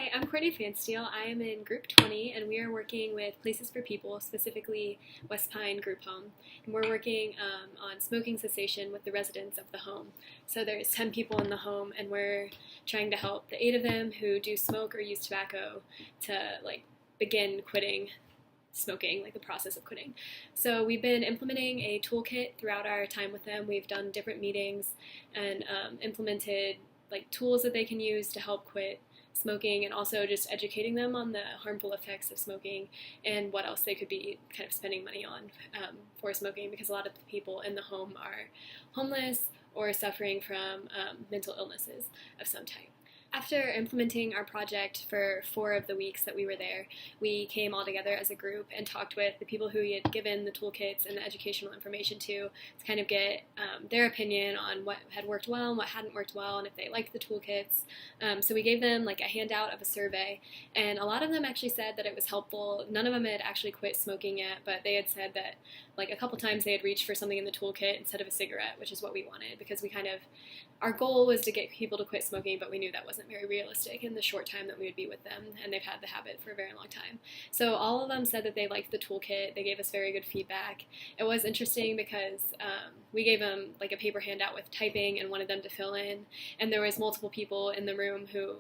Hi, I'm Pfanstiel. I am in Group 20, and we are working with Places for People, specifically West Pine Group Home. And we're working on smoking cessation with the residents of the home. So there's 10 people in the home, and we're trying to help the 8 of them who do smoke or use tobacco to begin quitting smoking, the process of quitting. So we've been implementing a toolkit throughout our time with them. We've done different meetings and implemented tools that they can use to help quit smoking, and also just educating them on the harmful effects of smoking and what else they could be kind of spending money on for smoking, because a lot of the people in the home are homeless or suffering from mental illnesses of some type. After implementing our project for 4 of the weeks that we were there, we came all together as a group and talked with the people who we had given the toolkits and the educational information to kind of get their opinion on what had worked well and what hadn't worked well, and if they liked the toolkits. So we gave them a handout of a survey, and a lot of them actually said that it was helpful. None of them had actually quit smoking yet, but they had said that a couple times they had reached for something in the toolkit instead of a cigarette, which is what we wanted, because our goal was to get people to quit smoking, but we knew that wasn't very realistic in the short time that we would be with them, and they've had the habit for a very long time. So all of them said that they liked the toolkit. They gave us very good feedback. It was interesting because we gave them a paper handout with typing and wanted them to fill in, and there was multiple people in the room who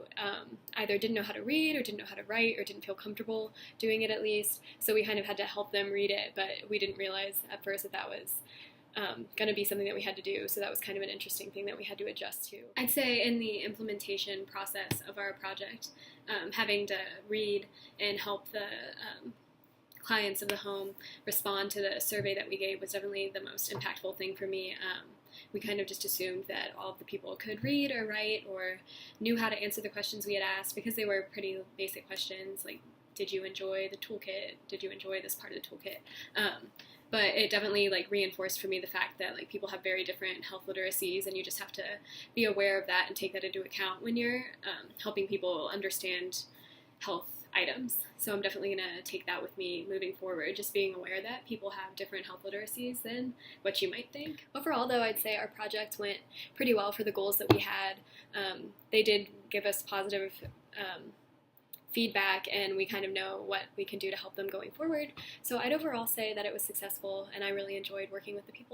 either didn't know how to read or didn't know how to write or didn't feel comfortable doing it, at least. So we kind of had to help them read it, but we didn't realize at first that that was going to be something that we had to do, so that was kind of an interesting thing that we had to adjust to. I'd say in the implementation process of our project, having to read and help the clients of the home respond to the survey that we gave was definitely the most impactful thing for me. We kind of just assumed that all of the people could read or write or knew how to answer the questions we had asked, because they were pretty basic questions, like, did you enjoy the toolkit? Did you enjoy this part of the toolkit? But it definitely reinforced for me the fact that people have very different health literacies, and you just have to be aware of that and take that into account when you're helping people understand health items. So I'm definitely going to take that with me moving forward, just being aware that people have different health literacies than what you might think. Overall, though, I'd say our project went pretty well for the goals that we had. They did give us positive feedback, and we kind of know what we can do to help them going forward. So I'd overall say that it was successful, and I really enjoyed working with the people.